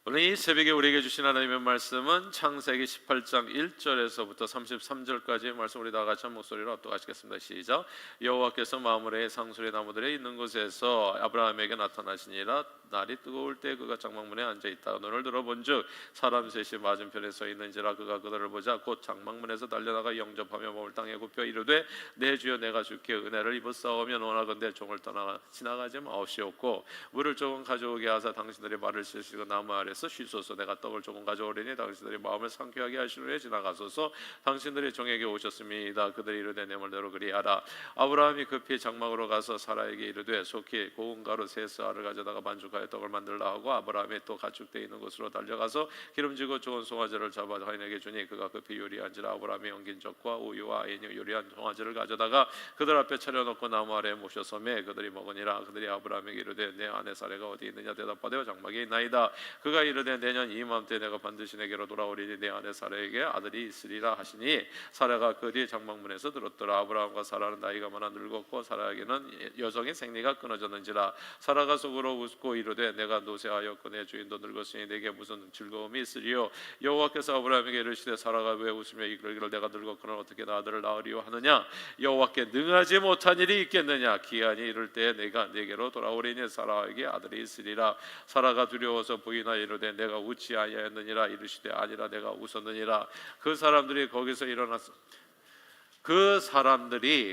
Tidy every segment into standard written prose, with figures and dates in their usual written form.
오늘 이 새벽에 우리에게 주신 하나님의 말씀은 창세기 18장 1절에서부터 33절까지의 말씀, 우리 다 같이 한 목소리로 합독하시겠습니다. 시작. 여호와께서 마므레의 상수리 나무들에 있는 곳에서 아브라함에게 나타나시니라. 날이 뜨거울 때 그가 장막문에 앉아있다. 눈을 들어본즉 사람 셋이 맞은편에 서 있는지라. 그가 그들을 보자 곧 장막문에서 달려나가 영접하며 몸을 땅에 굽혀 이르되 내 주여, 내가 주께 은혜를 입었사오면 원하건대 종을 떠나 지나가지 마옵시옵고 물을 조금 가져오게 하사 당신들이 말을 씻으시고 나무 아래서 쉬소서. 내가 떡을 조금 가져오리니 당신들이 마음을 상쾌하게 하시노니 지나가소서. 당신들이 종에게 오셨습니다. 그들이 이르되 내 말대로 그리하라. 아브라함이 급히 장막으로 가서 사라에게 이르되 속히 고운 가루 세 쌀을 가져다가 반죽하여 떡을 만들라 하고, 아브라함이 또 가축대 있는 곳으로 달려가서 기름지고 좋은 송아지를 잡아 하인에게 주니 그가 급히 요리한지라. 아브라함이 엉긴 젖과 우유와 아인이 요리한 송아지를 가져다가 그들 앞에 차려놓고 나무 아래에 모셔서매 그들이 먹으니라. 그들이 아브라함에게 이르되 내 아내 사레가 어디 있느냐 대답하되 장막에 있나이다. 그가 이르되 내년 이맘때 내가 반드시 내게로 돌아오리니 내 아내 사레에게 아들이 있으리라 하시니 사라가 그 뒤에 장막문에서 들었더라. 아브라함과 사라는 나이가 많아 늙었고 사라에게는 여성의 생리가 끊어졌는지라. 사라가 속으로 웃고 이르되 내가 노쇠하였고 내 주인도 늙었으니 내게 무슨 즐거움이 있으리요. 여호와께서 아브라함에게 이르시되 사라가 왜 웃으며 이르기를 내가 늙었거늘 어떻게 나 아들을 낳으리요 하느냐. 여호와께 능하지 못한 일이 있겠느냐. 기한이 이를 때에 내가 내게로 돌아오리니 사라에게 아들이 있으리라. 사라가 두려워서 부인하 이르되 내가 웃지 아니하였느니라. 이르시되 아니라 내가 웃었느니라. 그 사람들이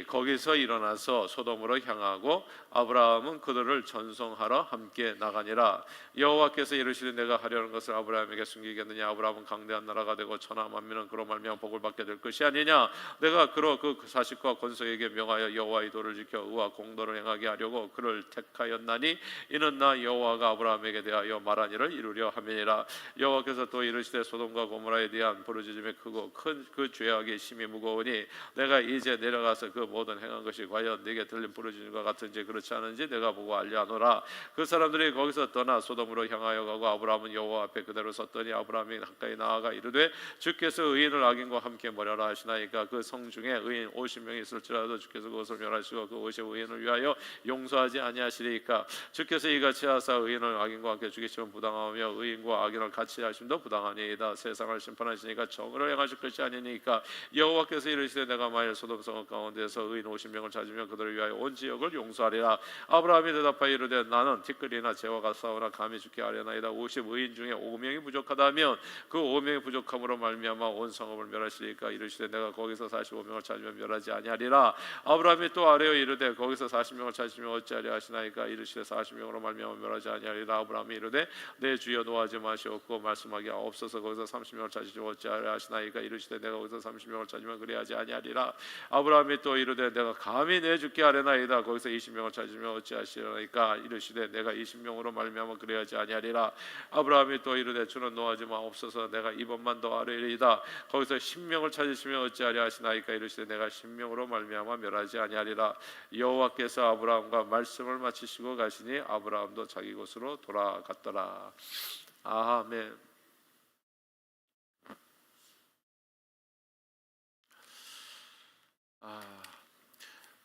거기서 일어나서 소돔으로 향하고 아브라함은 그들을 전송하러 함께 나가니라. 여호와께서 이르시되 내가 하려는 것을 아브라함에게 숨기겠느냐. 아브라함은 강대한 나라가 되고 천하 만민은 그로 말미암아 복을 받게 될 것이 아니냐. 내가 그로 그 사식과 권속에게 명하여 여호와의 도를 지켜 의와 공도를 행하게 하려고 그를 택하였나니 이는 나 여호와가 아브라함에게 대하여 말한 일을 이루려 함이니라. 여호와께서 또 이르시되 소돔과 고모라에 대한 부르짖음이 크고 큰 그 죄악이 심히 무거우니 내가 이제 내려가서 그 모든 행한 것이 과연 네게 들린 부르짖음과 같은지 그렇지 않은지 내가 보고 알려하노라. 그 사람들이 거기서 떠나 소돔으로 향하여 가고 아브라함은 여호와 앞에 그대로 섰더니 아브라함이 가까이 나아가 이르되 주께서 의인을 악인과 함께 멸하라 하시나이까. 그 성 중에 의인 50명이 있을지라도 주께서 그것을 멸하시고 그 50 의인을 위하여 용서하지 아니하시리이까. 주께서 이같이 하사 의인을 악인과 함께 죽이시면 부당하며 의인과 악인을 같이 하심도 부당하니이다. 세상을 심판하시니까 정의를 행하실 것이 아니니까. 여호와께서 이르시되 내가 만일 소돔 성 가운데서 의인 50명을 찾으면 그들을 위하여 온 지역을 용서하리라. 아브라함이 대답하여 이르되 나는 티끌이나 재와 싸우나 감히 죽게 하려나이다. 50 의인 중에 5명이 부족하다면 그 5명이 부족함으로 말미암아 온 성읍을 멸하시리까. 이르시되 내가 거기서 45명을 찾으면 멸하지 아니하리라. 아브라함이 또 아뢰어 이르되 거기서 40명을 찾으면 어찌하려 하시나이까. 이르시되 40명으로 말미암아 멸하지 아니하리라. 아브라함이 이르되 내 주여 노하지 마시옵고 말씀하기 없어서 거기서 30명을 찾으시면 어찌하려 하시나이까. 이르시되 내가 거기서 30명을 찾으면 그리하지 아니하리라. 아브라함이 또 이르되 내가 감히 내 주께 하려나이다. 거기서 20명을 찾으면 어찌하시려나이까. 이르시되 내가 20명으로 말미암아 그리하지 아니하리라. 아브라함이 또 이르되 주는 노하지 마옵소서. 내가 이번만 더 아뢰리이다. 거기서 10명을 찾으시면 어찌하려 하시나이까. 이르시되 내가 10명으로 말미암아 멸하지 아니하리라. 여호와께서 아브라함과 말씀을 마치시고 가시니 아브라함도 자기 곳으로 돌아갔더라. 아멘.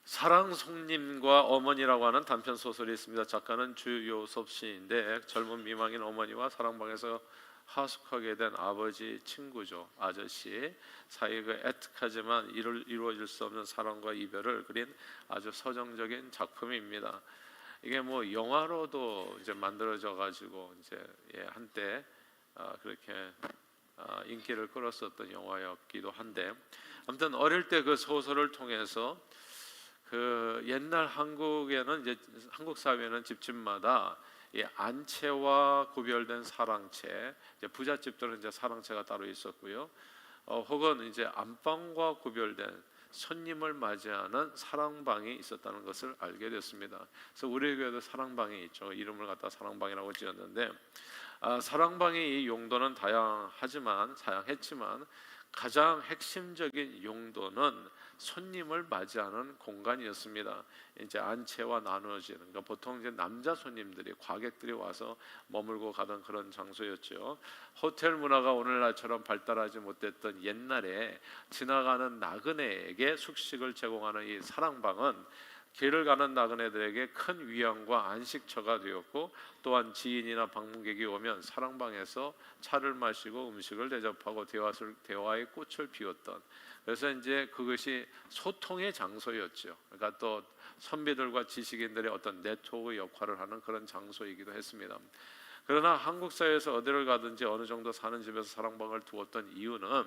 사랑 송님과 어머니라고 하는 단편 소설이 있습니다. 작가는 주요섭 시인인데 젊은 미망인 어머니와 사랑방에서 하숙하게 된 아버지 친구죠. 아저씨 사이 그 애틋하지만 이루어질 수 없는 사랑과 이별을 그린 아주 서정적인 작품입니다. 이게 뭐 영화로도 이제 만들어져 가지고 이제 한때 그렇게 인기를 끌었었던 영화였기도 한데, 아무튼 어릴 때 그 소설을 통해서 그 옛날 한국에는 이제 한국 사회는 집집마다 이 안채와 구별된 사랑채, 이제 부잣집들은 이제 사랑채가 따로 있었고요. 혹은 이제 안방과 구별된 손님을 맞이하는 사랑방이 있었다는 것을 알게 됐습니다. 그래서 우리 교회도 사랑방이 있죠. 이름을 갖다 사랑방이라고 지었는데, 사랑방의 이 용도는 다양했지만 가장 핵심적인 용도는 손님을 맞이하는 공간이었습니다. 이제 안채와 나누어지는, 그러니까 보통 이제 남자 손님들이, 과객들이 와서 머물고 가던 그런 장소였죠. 호텔 문화가 오늘날처럼 발달하지 못했던 옛날에 지나가는 나그네에게 숙식을 제공하는 이 사랑방은 길을 가는 나그네들에게 큰 위안과 안식처가 되었고, 또한 지인이나 방문객이 오면 사랑방에서 차를 마시고 음식을 대접하고 대화의 꽃을 피웠던, 그래서 이제 그것이 소통의 장소였죠. 그러니까 또 선비들과 지식인들의 어떤 네트워크 역할을 하는 그런 장소이기도 했습니다. 그러나 한국 사회에서 어디를 가든지 어느 정도 사는 집에서 사랑방을 두었던 이유는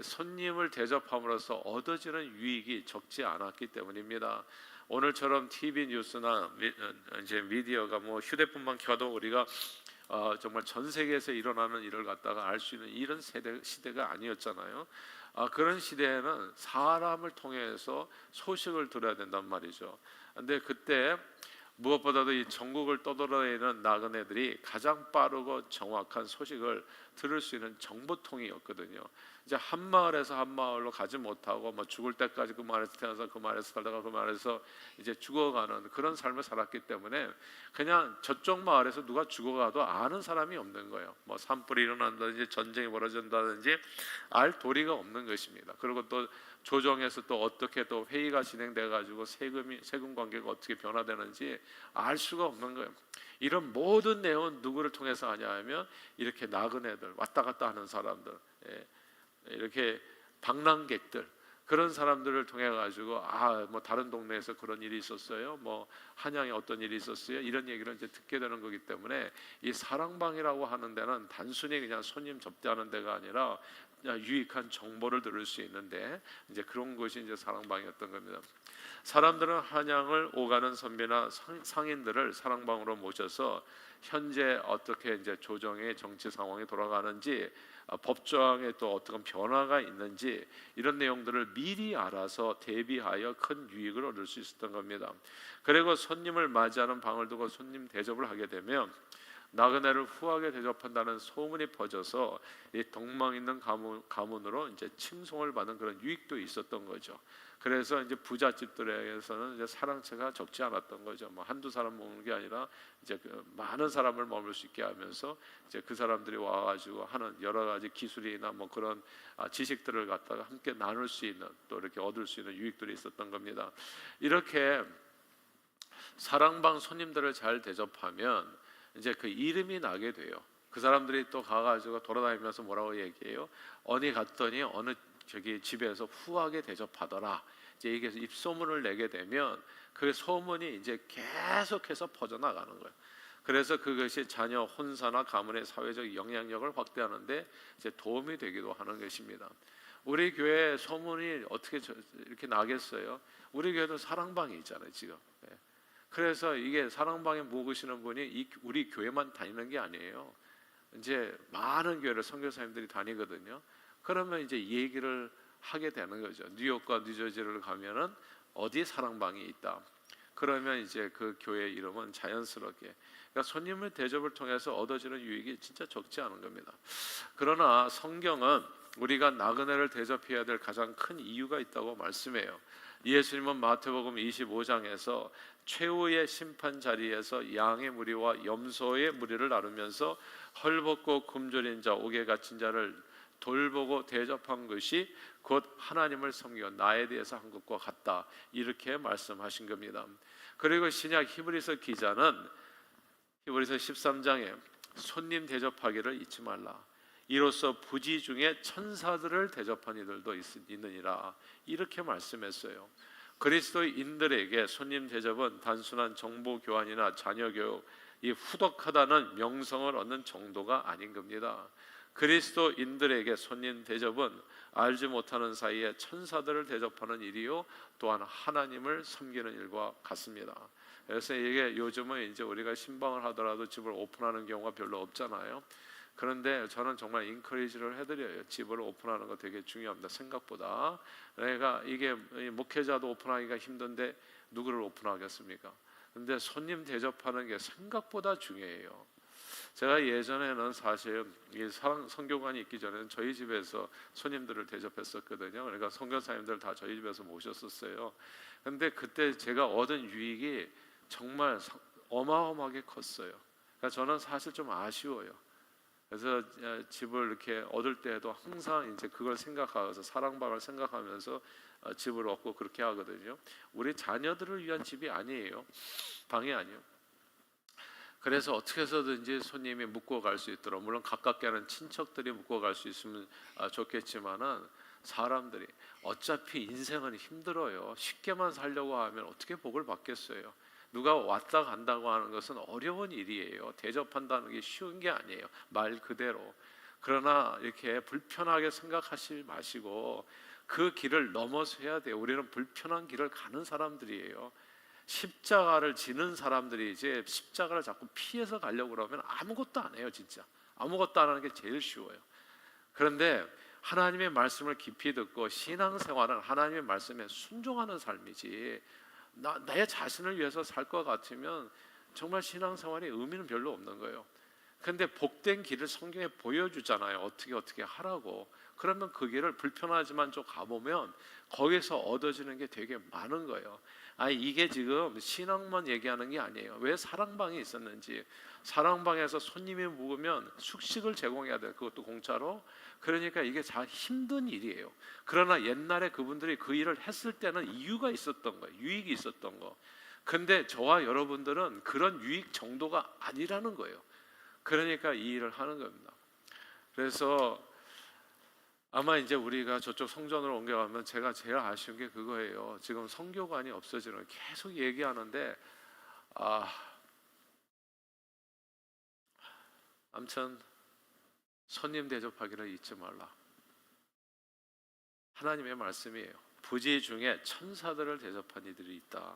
손님을 대접함으로써 얻어지는 유익이 적지 않았기 때문입니다. 오늘처럼 TV 뉴스나 이제 미디어가 뭐 휴대폰만 켜도 우리가 정말 전 세계에서 일어나는 일을 갖다가 알 수 있는 이런 시대가 아니었잖아요. 그런 시대에는 사람을 통해서 소식을 들어야 된단 말이죠. 근데 그때 무엇보다도 이 전국을 떠돌아다니는 나그네들이 가장 빠르고 정확한 소식을 들을 수 있는 정보통이었거든요. 이제 한 마을에서 한 마을로 가지 못하고 뭐 죽을 때까지 그 마을에서 태어나서 그 마을에서 살다가 그 마을에서 이제 죽어가는 그런 삶을 살았기 때문에 그냥 저쪽 마을에서 누가 죽어가도 아는 사람이 없는 거예요. 뭐 산불이 일어난다든지 전쟁이 벌어진다든지 알 도리가 없는 것입니다. 그리고 또 조정에서 또 어떻게 또 회의가 진행돼 가지고 세금 관계가 어떻게 변화되는지 알 수가 없는 거예요. 이런 모든 내용은 누구를 통해서 하냐 하면 이렇게 나그네들, 왔다 갔다 하는 사람들, 이렇게 방랑객들, 그런 사람들을 통해 가지고 뭐 다른 동네에서 그런 일이 있었어요, 뭐 한양에 어떤 일이 있었어요, 이런 얘기를 이제 듣게 되는 거기 때문에 이 사랑방이라고 하는 데는 단순히 그냥 손님 접대하는 데가 아니라 유익한 정보를 들을 수 있는데, 이제 그런 것이 이제 사랑방이었던 겁니다. 사람들은 한양을 오가는 선비나 상인들을 사랑방으로 모셔서 현재 어떻게 이제 조정의 정치 상황이 돌아가는지, 법조항에 또 어떤 변화가 있는지, 이런 내용들을 미리 알아서 대비하여 큰 유익을 얻을 수 있었던 겁니다. 그리고 손님을 맞이하는 방을 두고 손님 대접을 하게 되면 나그네를 후하게 대접한다는 소문이 퍼져서 이 덕망 있는 가문으로 이제 칭송을 받는 그런 유익도 있었던 거죠. 그래서 이제 부잣집들에게서는 이제 사랑채가 적지 않았던 거죠. 뭐 한두 사람 먹는 게 아니라 이제 그 많은 사람을 머물 수 있게 하면서 이제 그 사람들이 와가지고 하는 여러 가지 기술이나 뭐 그런 지식들을 갖다가 함께 나눌 수 있는, 또 이렇게 얻을 수 있는 유익들이 있었던 겁니다. 이렇게 사랑방 손님들을 잘 대접하면 이제 그 이름이 나게 돼요. 그 사람들이 또 가가지고 돌아다니면서 뭐라고 얘기해요? 어디 갔더니 어느 저기 집에서 후하게 대접하더라. 이제 이게 입소문을 내게 되면 그 소문이 이제 계속해서 퍼져나가는 거예요. 그래서 그것이 자녀 혼사나 가문의 사회적 영향력을 확대하는데 이제 도움이 되기도 하는 것입니다. 우리 교회 소문이 어떻게 이렇게 나겠어요? 우리 교회도 사랑방이 있잖아요, 지금. 그래서 이게 사랑방에 묵으시는 분이 우리 교회만 다니는 게 아니에요. 이제 많은 교회를 선교사님들이 다니거든요. 그러면 이제 얘기를 하게 되는 거죠. 뉴욕과 뉴저지를 가면은 어디에 사랑방이 있다. 그러면 이제 그 교회 이름은 자연스럽게, 그러니까 손님을 대접을 통해서 얻어지는 유익이 진짜 적지 않은 겁니다. 그러나 성경은 우리가 나그네를 대접해야 될 가장 큰 이유가 있다고 말씀해요. 예수님은 마태복음 25장에서 최후의 심판 자리에서 양의 무리와 염소의 무리를 나누면서 헐벗고 굶주린 자, 옥에 갇힌 자를 돌보고 대접한 것이 곧 하나님을 섬겨 나에 대해서 한 것과 같다, 이렇게 말씀하신 겁니다. 그리고 신약 히브리서 기자는 히브리서 13장에 손님 대접하기를 잊지 말라, 이로써 부지 중에 천사들을 대접한 이들도 있느니라, 이렇게 말씀했어요. 그리스도인들에게 손님 대접은 단순한 정보 교환이나 자녀 교육, 이 후덕하다는 명성을 얻는 정도가 아닌 겁니다. 그리스도인들에게 손님 대접은 알지 못하는 사이에 천사들을 대접하는 일이요, 또한 하나님을 섬기는 일과 같습니다. 그래서 이게 요즘은 이제 우리가 신방을 하더라도 집을 오픈하는 경우가 별로 없잖아요. 그런데 저는 정말 인커리지를 해드려요. 집을 오픈하는 거 되게 중요합니다. 생각보다. 그러니까 이게 목회자도 오픈하기가 힘든데 누구를 오픈하겠습니까? 근데 손님 대접하는 게 생각보다 중요해요. 제가 예전에는 사실 이 선교관이 있기 전에는 저희 집에서 손님들을 대접했었거든요. 그러니까 선교사님들 다 저희 집에서 모셨었어요. 근데 그때 제가 얻은 유익이 정말 어마어마하게 컸어요. 그러니까 저는 사실 좀 아쉬워요. 그래서 집을 이렇게 얻을 때에도 항상 이제 그걸 생각하면서 사랑방을 생각하면서 집을 얻고 그렇게 하거든요. 우리 자녀들을 위한 집이 아니에요. 방이 아니에요. 그래서 어떻게 해서든지 손님이 묵고 갈 수 있도록, 물론 가깝게 하는 친척들이 묵고 갈 수 있으면 좋겠지만은 사람들이 어차피 인생은 힘들어요. 쉽게만 살려고 하면 어떻게 복을 받겠어요. 누가 왔다 간다고 하는 것은 어려운 일이에요. 대접한다는 게 쉬운 게 아니에요. 말 그대로. 그러나 이렇게 불편하게 생각하지 마시고 그 길을 넘어서 해야 돼요. 우리는 불편한 길을 가는 사람들이에요. 십자가를 지는 사람들이 이제 십자가를 자꾸 피해서 가려고 그러면 아무것도 안 해요. 진짜 아무것도 안 하는 게 제일 쉬워요. 그런데 하나님의 말씀을 깊이 듣고 신앙생활은 하나님의 말씀에 순종하는 삶이지, 내 자신을 위해서 살 것 같으면 정말 신앙생활의 의미는 별로 없는 거예요. 근데 복된 길을 성경에 보여주잖아요. 어떻게 하라고. 그러면 그 길을 불편하지만 좀 가보면 거기서 얻어지는 게 되게 많은 거예요. 이게 지금 신앙만 얘기하는 게 아니에요. 왜 사랑방이 있었는지. 사랑방에서 손님이 묵으면 숙식을 제공해야 돼요. 그것도 공짜로. 그러니까 이게 참 힘든 일이에요. 그러나 옛날에 그분들이 그 일을 했을 때는 이유가 있었던 거예요. 유익이 있었던 거. 근데 저와 여러분들은 그런 유익 정도가 아니라는 거예요. 그러니까 이 일을 하는 겁니다. 그래서 아마 이제 우리가 저쪽 성전으로 옮겨가면 제가 제일 아쉬운 게 그거예요. 지금 성교관이 없어지는, 계속 얘기하는데 아무튼 손님 대접하기를 잊지 말라. 하나님의 말씀이에요. 부지 중에 천사들을 대접한 이들이 있다.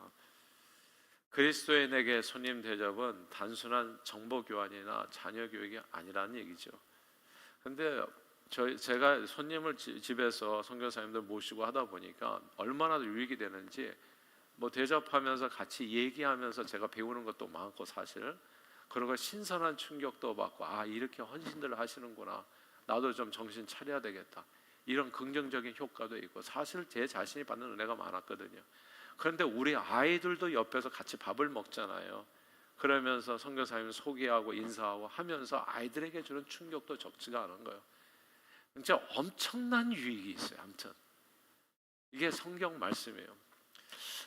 그리스도인에게 손님 대접은 단순한 정보 교환이나 자녀 교육이 아니라는 얘기죠. 근데 제가 손님을 집에서 선교사님들 모시고 하다 보니까 얼마나 유익이 되는지, 뭐 대접하면서 같이 얘기하면서 제가 배우는 것도 많고, 사실 그리고 신선한 충격도 받고, 이렇게 헌신들을 하시는구나, 나도 좀 정신 차려야 되겠다, 이런 긍정적인 효과도 있고, 사실 제 자신이 받는 은혜가 많았거든요. 그런데 우리 아이들도 옆에서 같이 밥을 먹잖아요. 그러면서 선교사님 소개하고 인사하고 하면서 아이들에게 주는 충격도 적지가 않은 거예요. 진짜 엄청난 유익이 있어요. 아무튼 이게 성경 말씀이에요.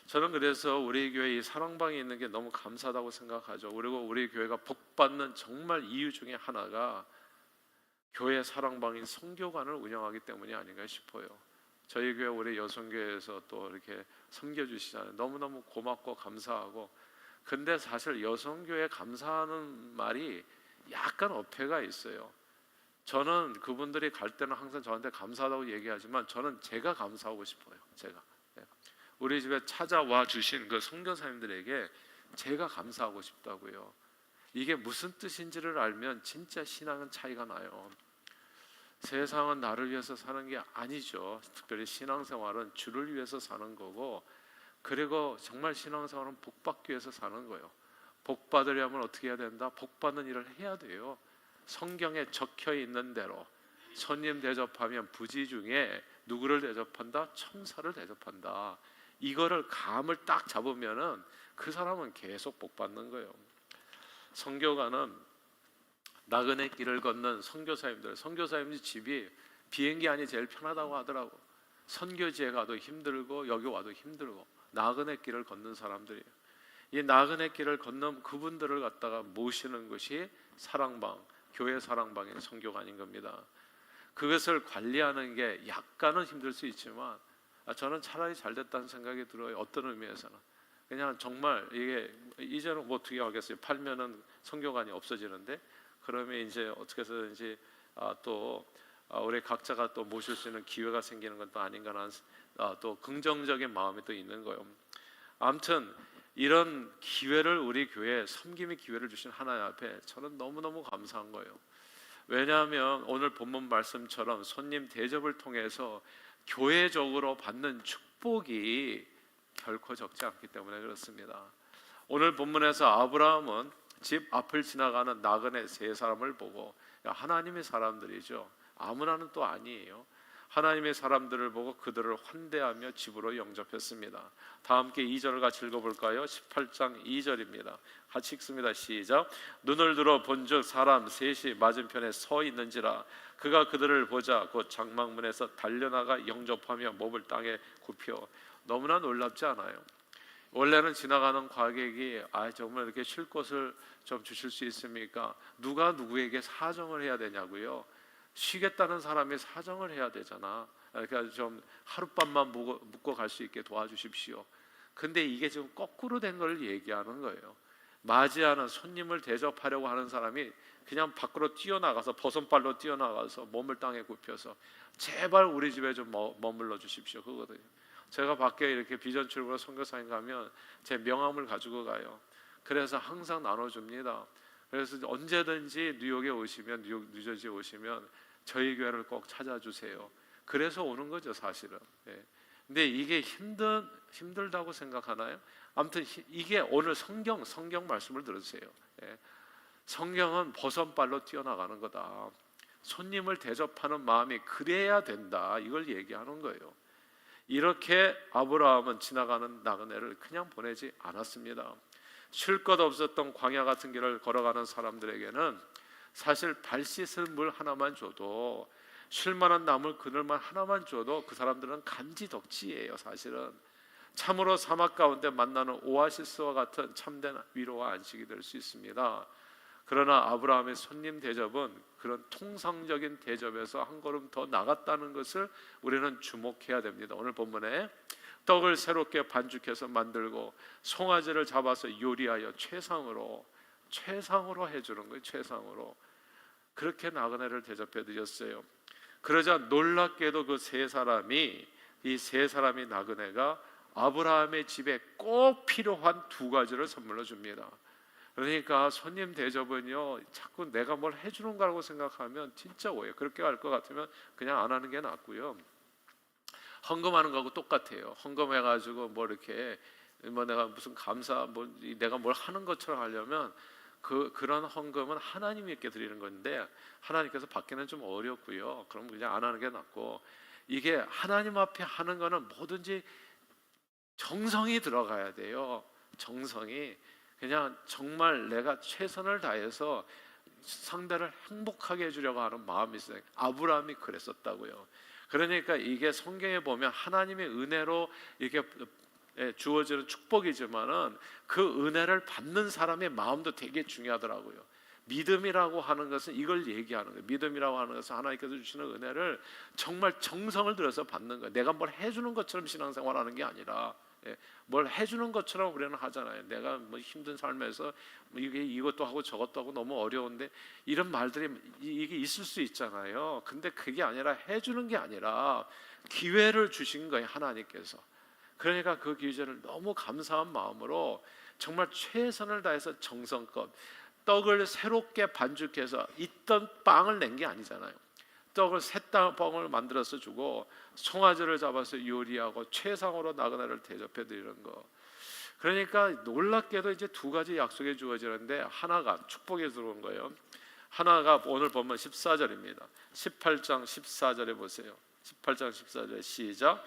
저는 그래서 우리 교회 이 사랑방이 있는 게 너무 감사하다고 생각하죠. 그리고 우리 교회가 복받는 정말 이유 중에 하나가 교회 사랑방인 성교관을 운영하기 때문이 아닌가 싶어요. 저희 교회 우리 여성교회에서 또 이렇게 섬겨주시잖아요. 너무너무 고맙고 감사하고. 근데 사실 여성교회 감사하는 말이 약간 어폐가 있어요. 저는 그분들이 갈 때는 항상 저한테 감사하다고 얘기하지만 저는 제가 감사하고 싶어요. 제가 우리 집에 찾아와 주신 그 선교사님들에게 제가 감사하고 싶다고요. 이게 무슨 뜻인지를 알면 진짜 신앙은 차이가 나요. 세상은 나를 위해서 사는 게 아니죠. 특별히 신앙생활은 주를 위해서 사는 거고, 그리고 정말 신앙생활은 복받기 위해서 사는 거예요. 복받으려면 어떻게 해야 된다? 복받는 일을 해야 돼요. 성경에 적혀 있는 대로 손님 대접하면 부지 중에 누구를 대접한다? 천사를 대접한다. 이거를 감을 딱 잡으면은 그 사람은 계속 복받는 거예요. 선교가는 나그네 길을 걷는 선교사님들 집이 비행기 안이 제일 편하다고 하더라고. 선교지에 가도 힘들고 여기 와도 힘들고 나그네 길을 걷는 사람들이에요. 이 나그네 길을 걷는 그분들을 갖다가 모시는 것이 사랑방, 교회 사랑방의 선교관인 겁니다. 그것을 관리하는 게 약간은 힘들 수 있지만 저는 차라리 잘 됐다는 생각이 들어요. 어떤 의미에서는 그냥 정말 이게 이제는 뭐 어떻게 하겠어요. 팔면은 선교관이 없어지는데, 그러면 이제 어떻게 해서든지 또 우리 각자가 또 모실 수 있는 기회가 생기는 것도 아닌가라는 또 긍정적인 마음이 또 있는 거예요. 아무튼 이런 기회를 우리 교회에 섬김의 기회를 주신 하나님 앞에 저는 너무너무 감사한 거예요. 왜냐하면 오늘 본문 말씀처럼 손님 대접을 통해서 교회적으로 받는 축복이 결코 적지 않기 때문에 그렇습니다. 오늘 본문에서 아브라함은 집 앞을 지나가는 나그네 세 사람을 보고, 하나님의 사람들이죠. 아무나는 또 아니에요. 하나님의 사람들을 보고 그들을 환대하며 집으로 영접했습니다. 다 함께 2절을 같이 읽어볼까요? 18장 2절입니다. 같이 읽습니다. 시작. 눈을 들어 본즉 사람 셋이 맞은편에 서 있는지라 그가 그들을 보자 곧 장막문에서 달려나가 영접하며 몸을 땅에 굽혀. 너무나 놀랍지 않아요? 원래는 지나가는 과객이 정말 이렇게 쉴 곳을 좀 주실 수 있습니까? 누가 누구에게 사정을 해야 되냐고요? 쉬겠다는 사람이 사정을 해야 되잖아. 그러니까 좀 하룻밤만 묵고 갈 수 있게 도와주십시오. 근데 이게 지금 거꾸로 된 걸 얘기하는 거예요. 맞이하는 손님을 대접하려고 하는 사람이 그냥 밖으로 뛰어나가서 버선발로 뛰어나가서 몸을 땅에 굽혀서 제발 우리 집에 좀 머물러 주십시오 그거거든요. 제가 밖에 이렇게 비전 출구로 선교사님 가면 제 명함을 가지고 가요. 그래서 항상 나눠줍니다. 그래서 언제든지 뉴욕에 오시면, 뉴저지에 오시면 저희 교회를 꼭 찾아주세요. 그래서 오는 거죠 사실은. 예. 근데 이게 힘들다고 생각하나요? 아무튼 이게 오늘 성경 말씀을 들으세요. 예. 성경은 버선발로 뛰어나가는 거다. 손님을 대접하는 마음이 그래야 된다. 이걸 얘기하는 거예요. 이렇게 아브라함은 지나가는 나그네를 그냥 보내지 않았습니다. 쉴 것 없었던 광야 같은 길을 걸어가는 사람들에게는 사실 발 씻을 물 하나만 줘도, 쉴만한 나물 그늘만 하나만 줘도 그 사람들은 간지덕지예요. 사실은 참으로 사막 가운데 만나는 오아시스와 같은 참된 위로와 안식이 될 수 있습니다. 그러나 아브라함의 손님 대접은 그런 통상적인 대접에서 한 걸음 더 나갔다는 것을 우리는 주목해야 됩니다. 오늘 본문에 떡을 새롭게 반죽해서 만들고 송아지를 잡아서 요리하여 최상으로 해주는 거예요. 최상으로 그렇게 나그네를 대접해 드렸어요. 그러자 놀랍게도 이 세 사람이 나그네가 아브라함의 집에 꼭 필요한 2가지를 선물로 줍니다. 그러니까 손님 대접은요, 자꾸 내가 뭘 해주는 거라고 생각하면 진짜 오해요. 그렇게 할 것 같으면 그냥 안 하는 게 낫고요. 헌금하는 거하고 똑같아요. 헌금해가지고 뭐 이렇게 내가 무슨 내가 뭘 하는 것처럼 하려면 그런 헌금은 하나님께 드리는 건데 하나님께서 받기는 좀 어렵고요. 그럼 그냥 안 하는 게 낫고, 이게 하나님 앞에 하는 거는 뭐든지 정성이 들어가야 돼요. 정성이. 그냥 정말 내가 최선을 다해서 상대를 행복하게 해주려고 하는 마음이 있어요. 아브라함이 그랬었다고요. 그러니까 이게 성경에 보면 하나님의 은혜로 이렇게 주어지는 축복이지만은 그 은혜를 받는 사람의 마음도 되게 중요하더라고요. 믿음이라고 하는 것은 이걸 얘기하는 거예요. 믿음이라고 하는 것은 하나님께서 주시는 은혜를 정말 정성을 들여서 받는 거예요. 내가 뭘 해주는 것처럼 신앙생활하는 게 아니라, 뭘 해주는 것처럼 우리는 하잖아요. 내가 뭐 힘든 삶에서 이것도 하고 저것도 하고 너무 어려운데 이런 말들이 이게 있을 수 있잖아요. 근데 그게 아니라, 해주는 게 아니라 기회를 주신 거예요, 하나님께서. 그러니까 그 기회를 너무 감사한 마음으로 정말 최선을 다해서 정성껏 떡을 새롭게 반죽해서 있던 빵을 낸 게 아니잖아요. 떡을 새 빵을 만들어서 주고 송아지를 잡아서 요리하고 최상으로 나그네를 대접해 드리는 거. 그러니까 놀랍게도 이제 2가지 약속이 주어지는데 하나가 축복에 들어온 거예요. 하나가 오늘 보면 14절입니다. 18장 14절에 보세요. 18장 14절에 시작.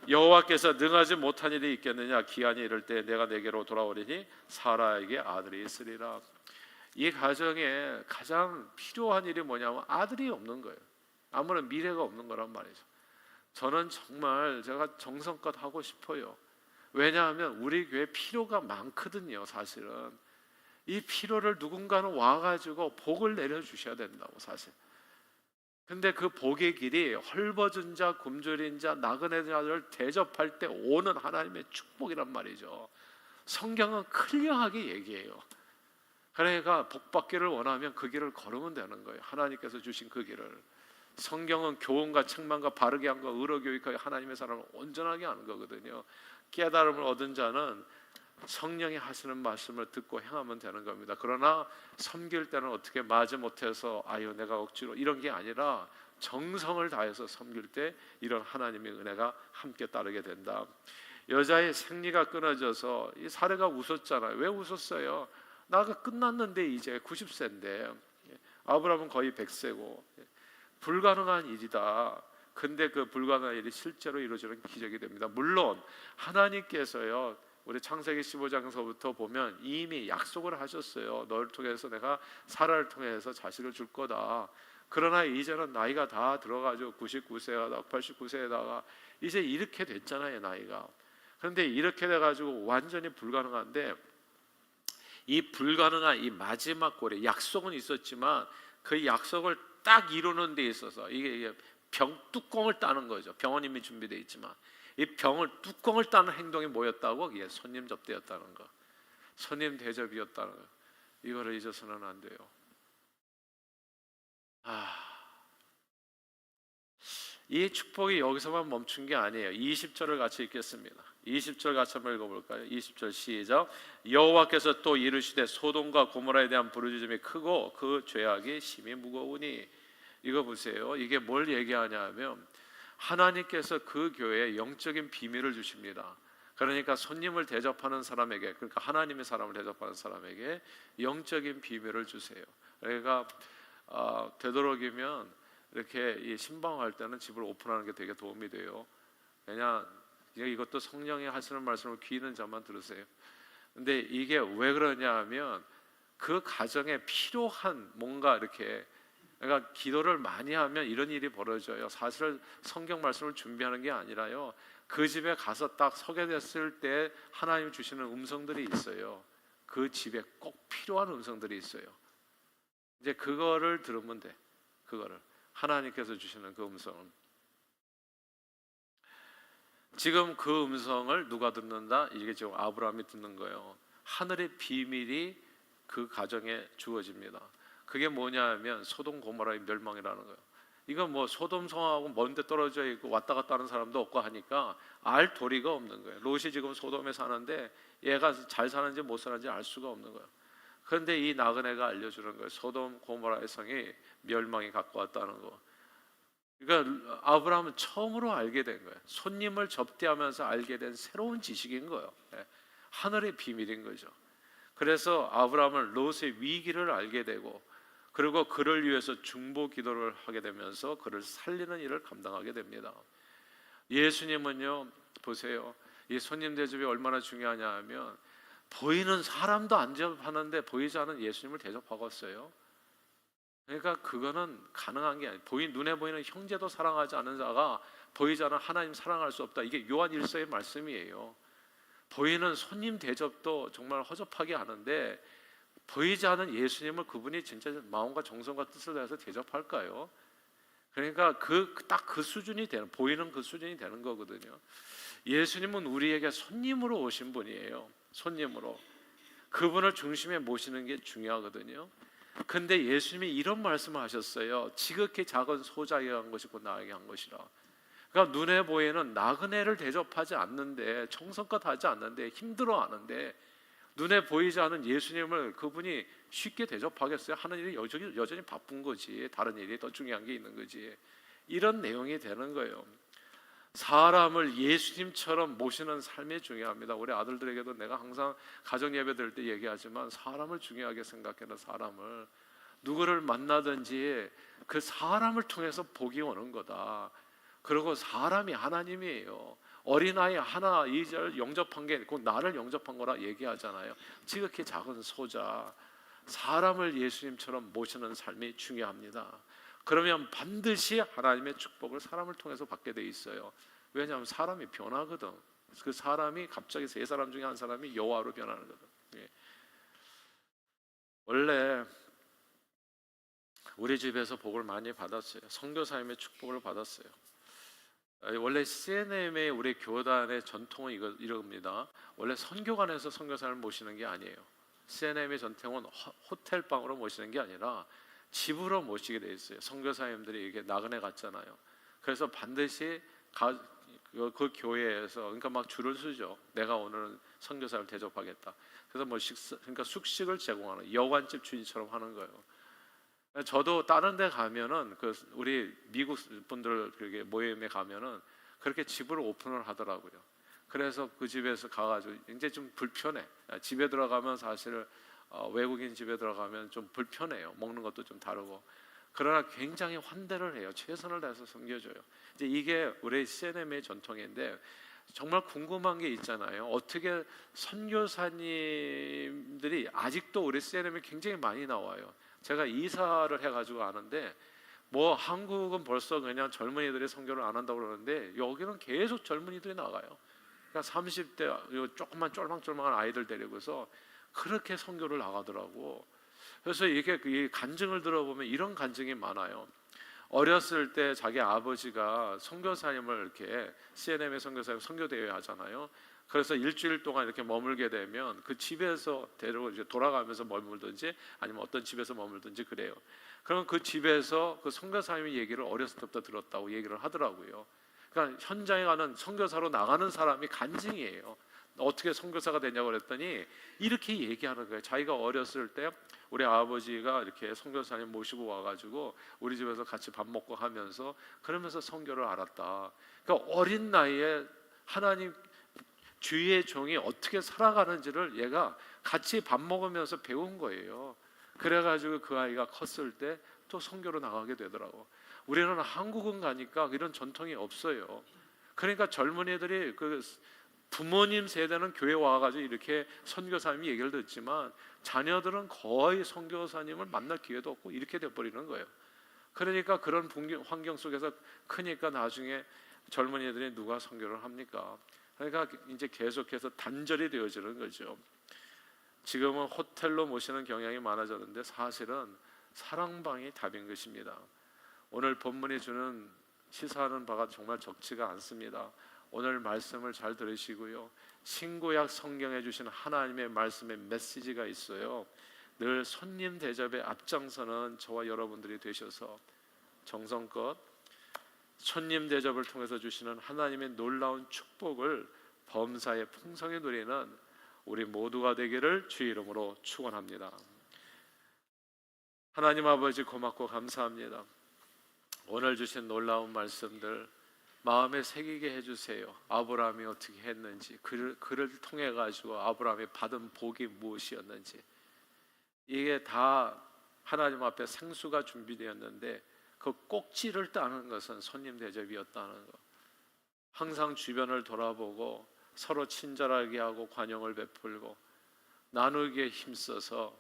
여호와께서 능하지 못한 일이 있겠느냐, 기한이 이를 때 내가 내게로 돌아오리니 사라에게 아들이 있으리라. 이 가정에 가장 필요한 일이 뭐냐면 아들이 없는 거예요. 아무런 미래가 없는 거란 말이죠. 저는 정말 제가 정성껏 하고 싶어요. 왜냐하면 우리 교회 필요가 많거든요. 사실은 이 필요를 누군가는 와가지고 복을 내려주셔야 된다고, 사실. 근데 그 복의 길이 헐벗은 자, 굶주린 자, 나그네 자를 대접할 때 오는 하나님의 축복이란 말이죠. 성경은 클리어하게 얘기해요. 그러니까 복받기를 원하면 그 길을 걸으면 되는 거예요. 하나님께서 주신 그 길을. 성경은 교훈과 책망과 바르게 함과 의로 교육하여 하나님의 사람을 온전하게 하는 거거든요. 깨달음을 얻은 자는 성령이 하시는 말씀을 듣고 행하면 되는 겁니다. 그러나 섬길 때는 어떻게 마지못해서 내가 억지로, 이런 게 아니라 정성을 다해서 섬길 때 이런 하나님의 은혜가 함께 따르게 된다. 여자의 생리가 끊어져서 이 사례가 웃었잖아요. 왜 웃었어요? 나가 끝났는데 이제 90세인데 아브라함은 거의 100세고 불가능한 일이다. 근데 그 불가능한 일이 실제로 이루어지는 기적이 됩니다. 물론 하나님께서요, 우리 창세기 15장서부터 보면 이미 약속을 하셨어요. 너를 통해서 내가 사라를 통해서 자식을 줄 거다. 그러나 이제는 나이가 다 들어가지고 99세에다가 89세에다가 이제 이렇게 됐잖아요, 나이가. 그런데 이렇게 돼가지고 완전히 불가능한데, 이 불가능한 이 마지막 고리, 약속은 있었지만 그 약속을 딱 이루는 데 있어서 이게 병 뚜껑을 따는 거죠. 병은 이미 준비되어 있지만 이 병을 뚜껑을 따는 행동이 뭐였다고? 이게 손님 접대였다는 거, 손님 대접이었다는 거. 이거를 잊어서는 안 돼요. 이 축복이 여기서만 멈춘 게 아니에요. 20절을 같이 읽겠습니다. 20절 같이 한번 읽어볼까요? 20절 시작. 여호와께서 또 이르시되 소돔과 고모라에 대한 부르짖음이 크고 그 죄악이 심히 무거우니. 이거 보세요. 이게 뭘 얘기하냐면 하나님께서 그 교회에 영적인 비밀을 주십니다. 그러니까 손님을 대접하는 사람에게, 그러니까 하나님의 사람을 대접하는 사람에게 영적인 비밀을 주세요. 그러니까 되도록이면 이렇게 이 신방할 때는 집을 오픈하는 게 되게 도움이 돼요. 그냥 이것도 성령이 하시는 말씀을 귀 있는 자만 들으세요. 근데 이게 왜 그러냐 하면 그 가정에 필요한 뭔가 이렇게, 그러니까 기도를 많이 하면 이런 일이 벌어져요. 사실 성경 말씀을 준비하는 게 아니라요, 그 집에 가서 딱 서게 됐을 때 하나님 주시는 음성들이 있어요. 그 집에 꼭 필요한 음성들이 있어요. 이제 그거를 들으면 돼. 그거를 하나님께서 주시는 그 음성은, 지금 그 음성을 누가 듣는다? 이게 지금 아브라함이 듣는 거예요. 하늘의 비밀이 그 가정에 주어집니다. 그게 뭐냐면 소돔 고모라의 멸망이라는 거예요. 이건 뭐 소돔 성하고 먼데 떨어져 있고 왔다 갔다 하는 사람도 없고 하니까 알 도리가 없는 거예요. 롯이 지금 소돔에 사는데 얘가 잘 사는지 못 사는지 알 수가 없는 거예요. 그런데 이 나그네가 알려주는 거예요. 소돔 고모라의 성이 멸망이 가까웠다는 거. 그러니까 아브라함은 처음으로 알게 된 거예요. 손님을 접대하면서 알게 된 새로운 지식인 거예요. 하늘의 비밀인 거죠. 그래서 아브라함은 롯의 위기를 알게 되고, 그리고 그를 위해서 중보 기도를 하게 되면서 그를 살리는 일을 감당하게 됩니다. 예수님은요, 보세요. 이 손님 대접이 얼마나 중요하냐 하면 보이는 사람도 안 대접하는데 보이지 않는 예수님을 대접하고 있어요. 그러니까 그거는 가능한 게 아니에요. 눈에 보이는 형제도 사랑하지 않는 자가 보이지 않는 하나님 사랑할 수 없다. 이게 요한 1서의 말씀이에요. 보이는 손님 대접도 정말 허접하게 하는데 보이지 않는 예수님을 그분이 진짜 마음과 정성과 뜻을 다해서 대접할까요? 그러니까 딱 그 수준이 되는, 보이는 그 수준이 되는 거거든요. 예수님은 우리에게 손님으로 오신 분이에요. 손님으로 그분을 중심에 모시는 게 중요하거든요. 근데 예수님이 이런 말씀을 하셨어요. 지극히 작은 소자에게 한 것이고 나에게 한 것이라. 그러니까 눈에 보이는 나그네를 대접하지 않는데, 청성껏 하지 않는데, 힘들어하는데, 눈에 보이지 않는 예수님을 그분이 쉽게 대접하겠어요? 하는 일이 여전히 바쁜 거지. 다른 일이 더 중요한 게 있는 거지. 이런 내용이 되는 거예요. 사람을 예수님처럼 모시는 삶이 중요합니다. 우리 아들들에게도 내가 항상 가정 예배 드릴 때 얘기하지만 사람을 중요하게 생각해라. 사람을, 누구를 만나든지 그 사람을 통해서 복이 오는 거다. 그리고 사람이 하나님이에요. 어린아이 하나 2절 영접한 게 곧 나를 영접한 거라 얘기하잖아요. 지극히 작은 소자, 사람을 예수님처럼 모시는 삶이 중요합니다. 그러면 반드시 하나님의 축복을 사람을 통해서 받게 돼 있어요. 왜냐하면 사람이 변하거든. 그 사람이 갑자기 세 사람 중에 한 사람이 여호와로 변하는 거든. 원래 우리 집에서 복을 많이 받았어요. 선교사님의 축복을 받았어요. 원래 CNM의 우리 교단의 전통은 이겁니다. 원래 선교관에서 선교사를 모시는 게 아니에요. CNM의 전통은 호텔 방으로 모시는 게 아니라 집으로 모시게 돼 있어요. 선교사님들이 이게 나그네 갔잖아요. 그래서 반드시 그 교회에서, 그러니까 막 줄을 서죠. 내가 오늘은 선교사를 대접하겠다. 그래서 그러니까 숙식을 제공하는 여관집 주인처럼 하는 거예요. 저도 다른 데 가면은 우리 미국 분들 그렇게 모임에 가면은 그렇게 집을 오픈을 하더라고요. 그래서 그 집에서 가가지고 이제 좀 불편해. 집에 들어가면 사실 외국인 집에 들어가면 좀 불편해요. 먹는 것도 좀 다르고. 그러나 굉장히 환대를 해요. 최선을 다해서 섬겨줘요. 이제 이게 우리 CNM의 전통인데, 정말 궁금한 게 있잖아요. 어떻게 선교사님들이 아직도 우리 CNM에 굉장히 많이 나와요. 제가 이사를 해가지고 아는데, 뭐 한국은 벌써 그냥 젊은이들이 선교를 안 한다고 그러는데 여기는 계속 젊은이들이 나가요. 그러니까 30대 조금만 쫄망쫄망한 아이들 데리고서 그렇게 선교를 나가더라고. 그래서 이게 이 간증을 들어보면 이런 간증이 많아요. 어렸을 때 자기 아버지가 선교사님을 이렇게 CNM의 선교사님 선교 대회 하잖아요. 그래서 일주일 동안 이렇게 머물게 되면 그 집에서 데리고 이제 돌아가면서 머물든지 아니면 어떤 집에서 머물든지 그래요. 그럼 그 집에서 그 선교사님의 얘기를 어렸을 때부터 들었다고 얘기를 하더라고요. 그러니까 현장에 가는 선교사로 나가는 사람이 간증이에요. 어떻게 선교사가 되냐고 그랬더니 이렇게 얘기하는 거예요. 자기가 어렸을 때 우리 아버지가 이렇게 선교사님 모시고 와가지고 우리 집에서 같이 밥 먹고 하면서 그러면서 선교를 알았다. 그러니까 어린 나이에 하나님 주의 종이 어떻게 살아가는지를 얘가 같이 밥 먹으면서 배운 거예요. 그래가지고 그 아이가 컸을 때 또 선교로 나가게 되더라고. 우리는 한국은 가니까 이런 전통이 없어요. 그러니까 젊은이들이 그 부모님 세대는 교회 와가지고 이렇게 선교사님이 얘기를 듣지만 자녀들은 거의 선교사님을 만날 기회도 없고 이렇게 돼버리는 거예요. 그러니까 그런 환경 속에서 크니까 나중에 젊은이들이 누가 선교를 합니까? 그러니까 이제 계속해서 단절이 되어지는 거죠. 지금은 호텔로 모시는 경향이 많아졌는데 사실은 사랑방이 답인 것입니다. 오늘 본문이 주는 시사하는 바가 정말 적지가 않습니다. 오늘 말씀을 잘 들으시고요. 신구약 성경에 주신 하나님의 말씀의 메시지가 있어요. 늘 손님 대접에 앞장서는 저와 여러분들이 되셔서 정성껏 손님 대접을 통해서 주시는 하나님의 놀라운 축복을 범사에 풍성히 누리는 우리 모두가 되기를 주의 이름으로 축원합니다. 하나님 아버지 고맙고 감사합니다. 오늘 주신 놀라운 말씀들 마음에 새기게 해주세요. 아브라함이 어떻게 했는지, 그를 통해 가지고 아브라함이 받은 복이 무엇이었는지, 이게 다 하나님 앞에 생수가 준비되었는데 그 꼭지를 따는 것은 손님 대접이었다는 것. 항상 주변을 돌아보고 서로 친절하게 하고 관용을 베풀고 나누기에 힘써서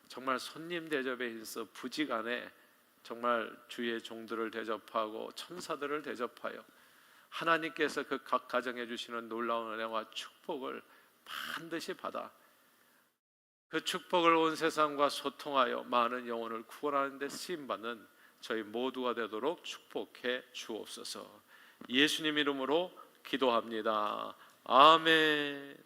정말 손님 대접에 있어 부지간에 정말 주의 종들을 대접하고 천사들을 대접하여 하나님께서 그 각 가정에 주시는 놀라운 은혜와 축복을 반드시 받아 그 축복을 온 세상과 소통하여 많은 영혼을 구원하는 데 쓰임받는 저희 모두가 되도록 축복해 주옵소서. 예수님 이름으로 기도합니다. 아멘.